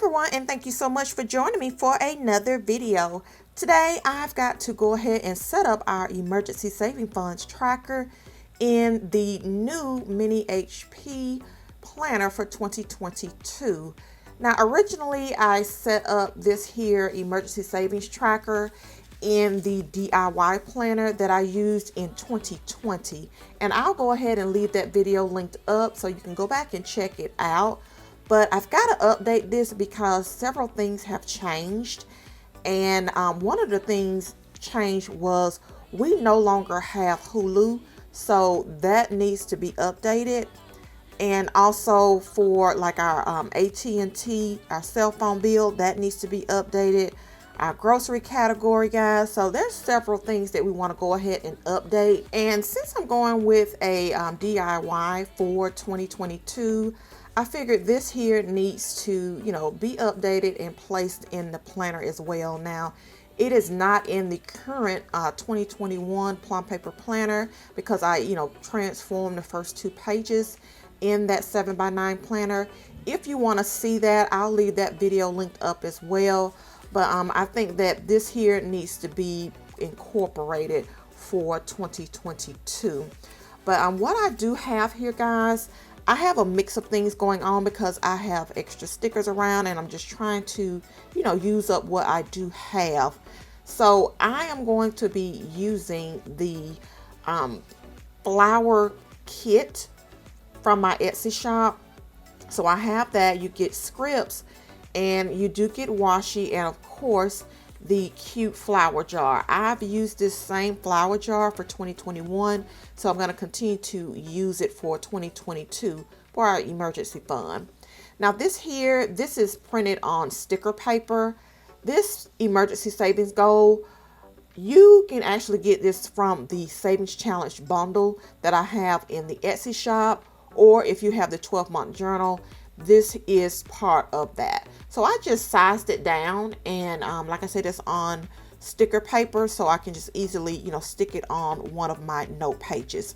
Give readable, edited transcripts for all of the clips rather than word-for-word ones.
everyone, and thank you so much for joining me for another video. Today I've got to go ahead and set up our emergency saving funds tracker in the new mini HP planner for 2022. Now originally I set up this here emergency savings tracker in the DIY planner that I used in 2020, and I'll go ahead and leave that video linked up so you can go back and check it out. But I've got to update this because several things have changed, and one of the things changed was we no longer have Hulu, so that needs to be updated. And also for like our AT&T, our cell phone bill, that needs to be updated. Our grocery category, guys. So there's several things that we want to go ahead and update. And since I'm going with a DIY for 2022, I figured this here needs to, be updated and placed in the planner as well. Now, it is not in the current 2021 Plum Paper planner because I, transformed the first 2 pages in that 7x9 planner. If you want to see that, I'll leave that video linked up as well. But I think that this here needs to be incorporated for 2022. But what I do have here, guys, I have a mix of things going on because I have extra stickers around and I'm just trying to, use up what I do have. So I am going to be using the flower kit from my Etsy shop. So I have that. You get scripts and you do get washi, and of course the cute flower jar. I've used this same flower jar for 2021, so I'm going to continue to use it for 2022 for our emergency fund. Now this is printed on sticker paper. This emergency savings goal, you can actually get this from the Savings Challenge bundle that I have in the Etsy shop, or if you have the 12-month journal, this is part of that. So I just sized it down, and like I said, it's on sticker paper, so I can just easily, stick it on one of my note pages.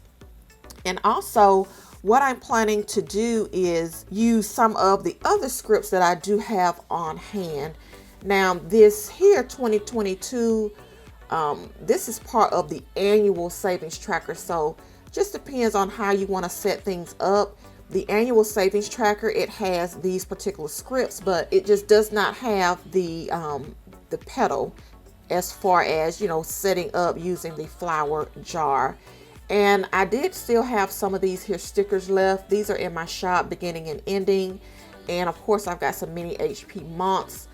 And also what I'm planning to do is use some of the other scripts that I do have on hand. Now this here 2022, this is part of the annual savings tracker, so just depends on how you want to set things up. The annual savings tracker, it has these particular scripts, but it just does not have the pedal as far as, setting up using the flower jar. And I did still have some of these here stickers left. These are in my shop, beginning and ending. And of course, I've got some mini HP months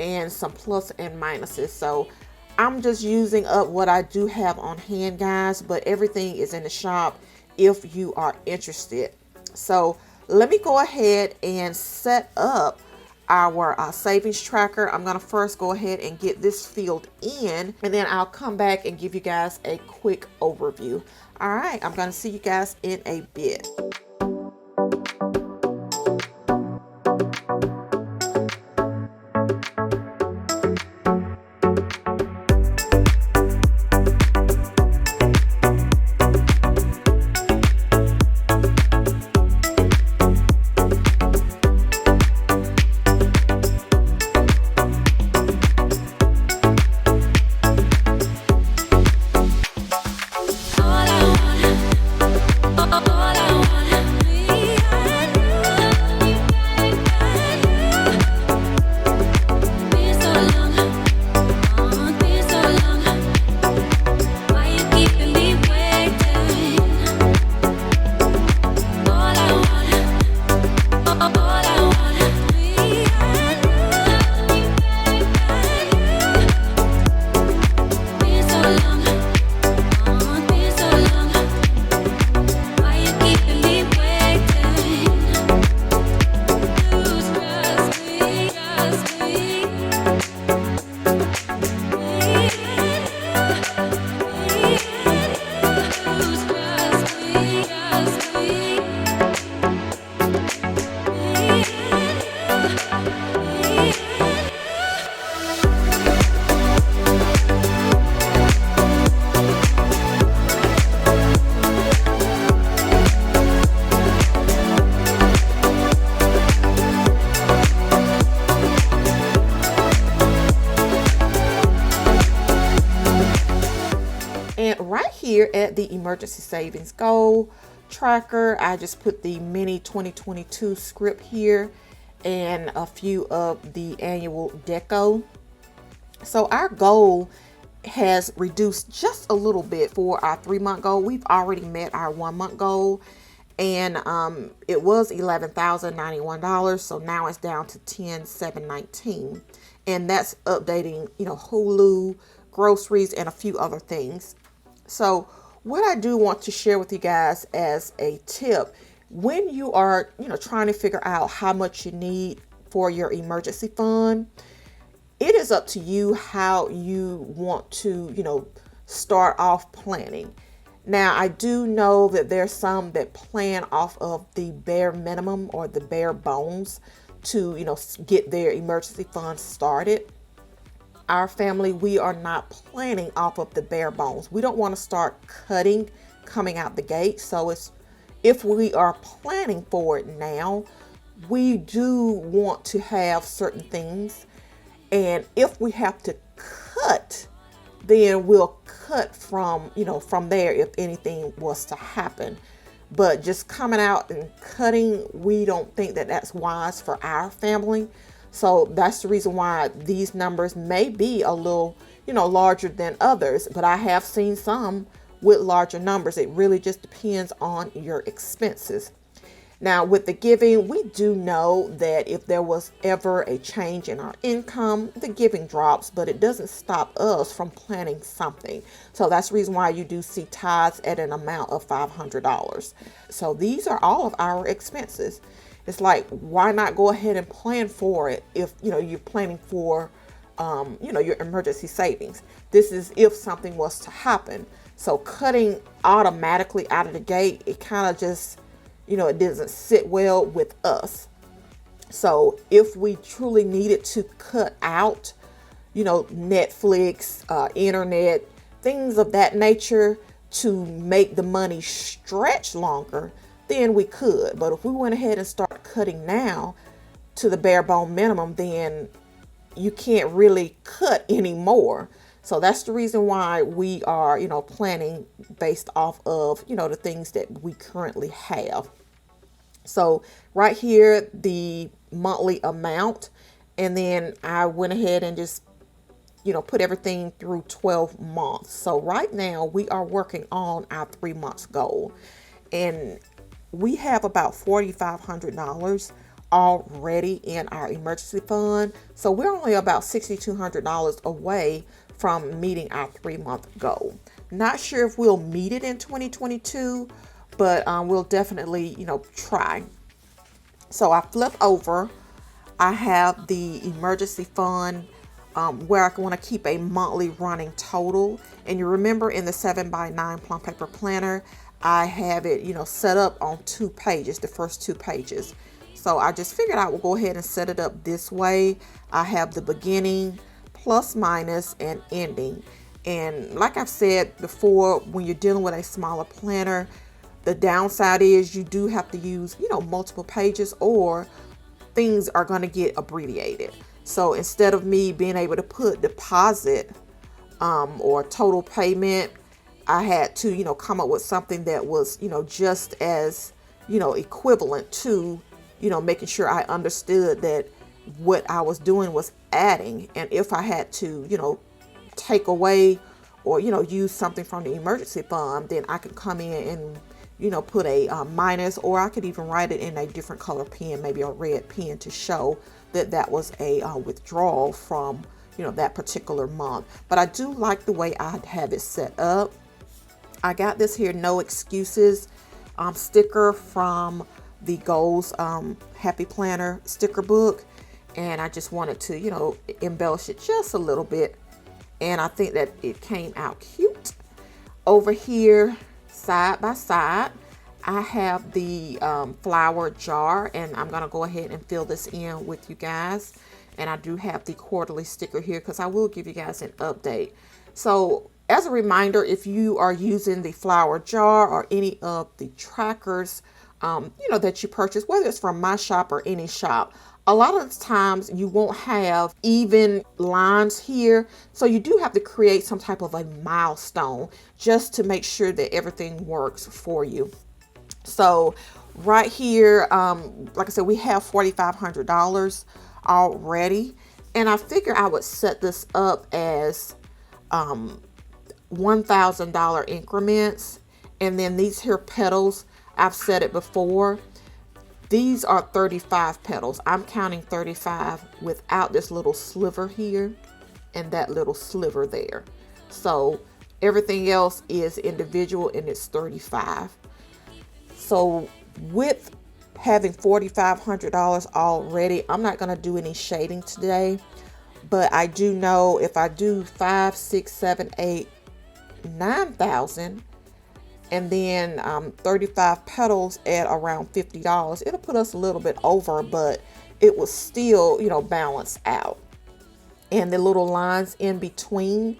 and some plus and minuses. So I'm just using up what I do have on hand, guys, but everything is in the shop if you are interested. So let me go ahead and set up our savings tracker. I'm going to first go ahead and get this filled in, and then I'll come back and give you guys a quick overview. All right, I'm going to see you guys in a bit. All I want here at the emergency savings goal tracker, I just put the mini 2022 script here and a few of the annual deco. So our goal has reduced just a little bit for our 3-month goal. We've already met our 1-month goal, and it was $11,091, so now it's down to $10,719, and that's updating, Hulu, groceries, and a few other things. So what I do want to share with you guys as a tip, when you are, trying to figure out how much you need for your emergency fund, it is up to you how you want to, start off planning. Now, I do know that there's some that plan off of the bare minimum or the bare bones to, get their emergency fund started. Our family, we are not planning off of the bare bones. We don't want to start cutting coming out the gate. So if we are planning for it now, we do want to have certain things. And if we have to cut, then we'll cut from, from there if anything was to happen. But just coming out and cutting, we don't think that that's wise for our family. So that's the reason why these numbers may be a little, larger than others. But I have seen some with larger numbers. It really just depends on your expenses. Now, with the giving, we do know that if there was ever a change in our income, the giving drops, but it doesn't stop us from planning something. So that's the reason why you do see tithes at an amount of $500. So these are all of our expenses. It's like, why not go ahead and plan for it if, you're planning for, your emergency savings. This is if something was to happen. So cutting automatically out of the gate, it kind of just, it doesn't sit well with us. So if we truly needed to cut out, Netflix, internet, things of that nature to make the money stretch longer, then we could. But if we went ahead and start cutting now to the bare bone minimum, then you can't really cut anymore. So that's the reason why we are, planning based off of, the things that we currently have. So right here, the monthly amount, and then I went ahead and just, put everything through 12 months. So right now we are working on our 3 months goal, and we have about $4,500 already in our emergency fund. So we're only about $6,200 away from meeting our 3-month goal. Not sure if we'll meet it in 2022, but we'll definitely, try. So I flip over. I have the emergency fund where I want to keep a monthly running total. And you remember in the 7x9 Plum Paper Planner, I have it, set up on 2 pages, the first 2 pages. So I just figured I would go ahead and set it up this way. I have the beginning, plus, minus, and ending. And like I've said before, when you're dealing with a smaller planner, the downside is you do have to use, multiple pages, or things are going to get abbreviated. So instead of me being able to put deposit or total payment, I had to, come up with something that was, just as, equivalent to, making sure I understood that what I was doing was adding. And if I had to, take away or, use something from the emergency fund, then I could come in and, put a minus, or I could even write it in a different color pen, maybe a red pen, to show that that was a withdrawal from, that particular month. But I do like the way I have it set up. I got this here no excuses sticker from the Goals Happy Planner sticker book, and I just wanted to embellish it just a little bit, and I think that it came out cute. Over here, side by side, I have the flour jar, and I'm gonna go ahead and fill this in with you guys. And I do have the quarterly sticker here because I will give you guys an update. So as a reminder, if you are using the flour jar or any of the trackers, that you purchase, whether it's from my shop or any shop, a lot of the times you won't have even lines here. So you do have to create some type of a milestone just to make sure that everything works for you. So right here, like I said, we have $4,500 already. And I figure I would set this up as $1,000 increments. And then these here petals, I've said it before, these are 35 petals. I'm counting 35 without this little sliver here and that little sliver there. So everything else is individual and it's 35. So with having $4,500 already, I'm not going to do any shading today. But I do know if I do 5, 6, 7, 8, 9,000 and then 35 petals at around $50, it'll put us a little bit over, but it will still, you know, balance out. And the little lines in between,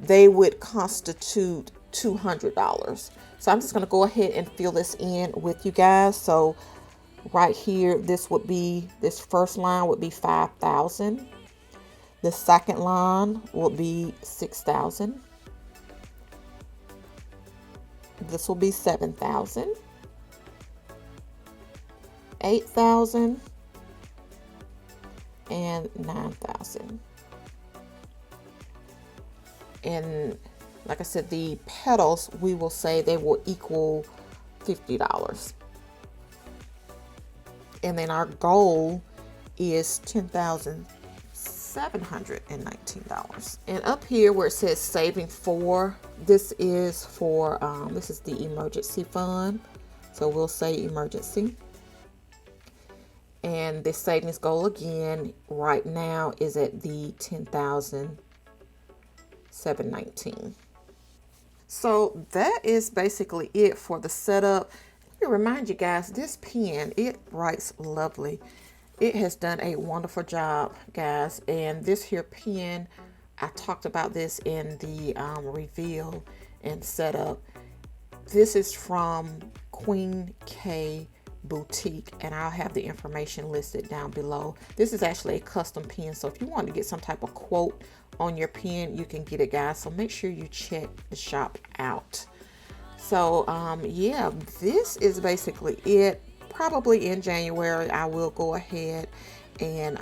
they would constitute $200. So I'm just going to go ahead and fill this in with you guys. So right here, this first line would be 5,000. The second line will be 6,000. This will be 7,000, 8,000, and 9,000. And like I said, the petals, we will say they will equal $50. And then our goal is $10,719. And up here where it says saving for, this is for this is the emergency fund, so we'll say emergency. And the savings goal again right now is at the $10,719. So that is basically it for the setup. Let me remind you guys, this pen, it writes lovely. It has done a wonderful job, guys. And this here pen, I talked about this in the reveal and setup. This is from Queen K Boutique, and I'll have the information listed down below. This is actually a custom pen, so if you want to get some type of quote on your pen, you can get it, guys. So make sure you check the shop out. So yeah, this is basically it. Probably in January, I will go ahead and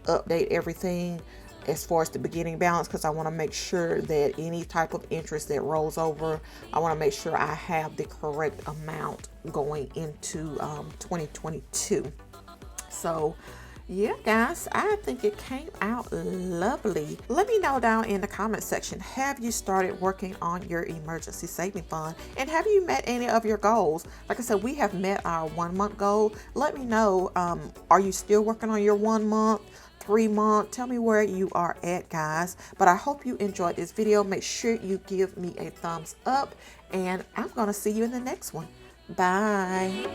update everything as far as the beginning balance, because I want to make sure that any type of interest that rolls over, I want to make sure I have the correct amount going into 2022. So yeah, guys, I think it came out lovely. Let me know down in the comment section, have you started working on your emergency saving fund? And have you met any of your goals? Like I said, we have met our 1 month goal. Let me know, are you still working on your 1 month, 3 month? Tell me where you are at, guys. But I hope you enjoyed this video. Make sure you give me a thumbs up, and I'm gonna see you in the next one. Bye.